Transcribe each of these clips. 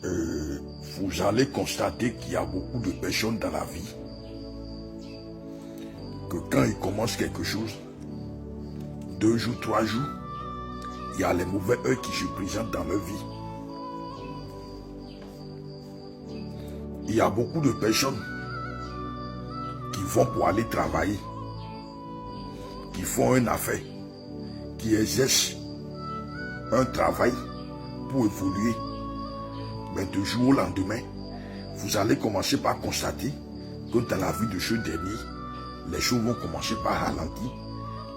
vous allez constater qu'il y a beaucoup de personnes dans la vie que quand ils commencent quelque chose, 2 jours, 3 jours, il y a les mauvais œils qui se présentent dans leur vie. Il y a beaucoup de personnes qui vont pour aller travailler, qui font une affaire, qui exercent un travail pour évoluer. Mais de jour au lendemain, vous allez commencer par constater que dans la vie de ce dernier, les choses vont commencer par ralentir,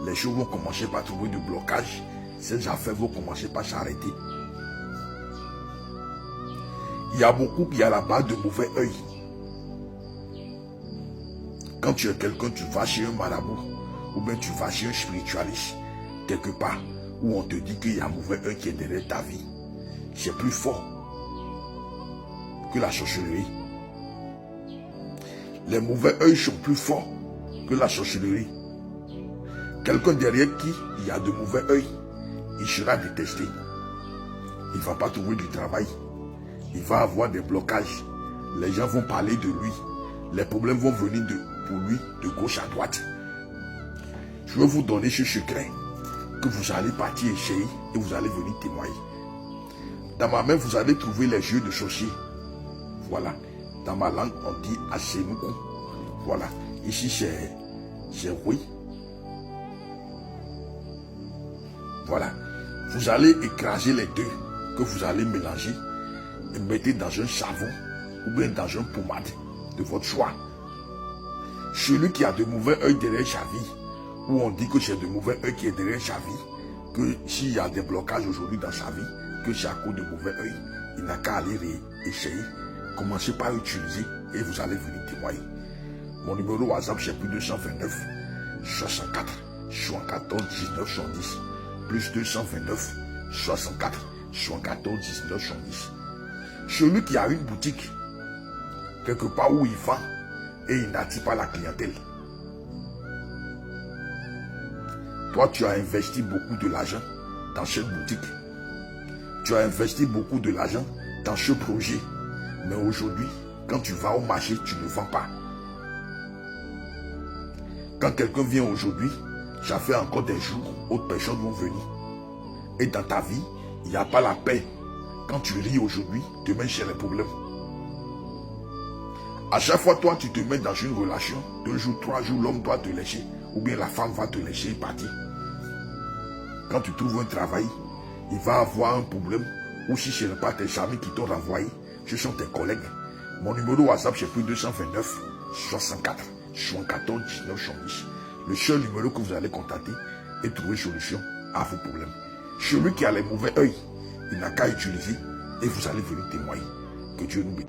les choses vont commencer par trouver du blocage, ces affaires vont commencer par s'arrêter. Il y a beaucoup qui a la base de mauvais œil. Quand tu es quelqu'un, tu vas chez un marabout, ou bien tu vas chez un spiritualiste, quelque part, où on te dit qu'il y a un mauvais œil qui est derrière ta vie. C'est plus fort que la sorcellerie. Les mauvais œils sont plus forts que la sorcellerie. Quelqu'un derrière qui il y a de mauvais œils, il sera détesté. Il ne va pas trouver du travail. Il va avoir des blocages. Les gens vont parler de lui. Les problèmes vont venir pour lui de gauche à droite. Je vais vous donner ce secret que vous allez partir essayer et vous allez venir témoigner. Dans ma main, vous allez trouver les yeux de sorcier. Voilà. Dans ma langue, on dit Asenuku. Voilà. Ici, c'est oui. Voilà. Vous allez écraser les deux que vous allez mélanger et mettez dans un savon ou bien dans une pommade de votre choix. Celui qui a de mauvais œil derrière sa vie, où on dit que c'est de mauvais œil qui est derrière sa vie, que s'il y a des blocages aujourd'hui dans sa vie, que c'est à cause de mauvais œil, il n'a qu'à aller essayer. Commencez par utiliser et vous allez venir témoigner. Mon numéro WhatsApp c'est plus 229 64 74 19 70 plus 229 64 74 19 70. Celui qui a une boutique quelque part où il vend et il n'attire pas la clientèle. Toi, tu as investi beaucoup de l'argent dans cette boutique. Tu as investi beaucoup de l'argent dans ce projet. Mais aujourd'hui, quand tu vas au marché, tu ne vends pas. Quand quelqu'un vient aujourd'hui, ça fait encore des jours, autres personnes vont venir. Et dans ta vie, il n'y a pas la paix. Quand tu ris aujourd'hui, demain c'est le problème. À chaque fois, toi, tu te mets dans une relation, 2 jours, 3 jours, l'homme doit te laisser. Ou bien la femme va te laisser partir. Quand tu trouves un travail, il va avoir un problème. Ou si ce n'est pas tes amis qui t'ont renvoyé, ce sont tes collègues. Mon numéro WhatsApp, c'est plus 229 64 74 19 70. Le seul numéro que vous allez contacter et trouver solution à vos problèmes. Celui qui a les mauvais œils, il n'a qu'à utiliser et vous allez venir témoigner. Que Dieu nous bénisse.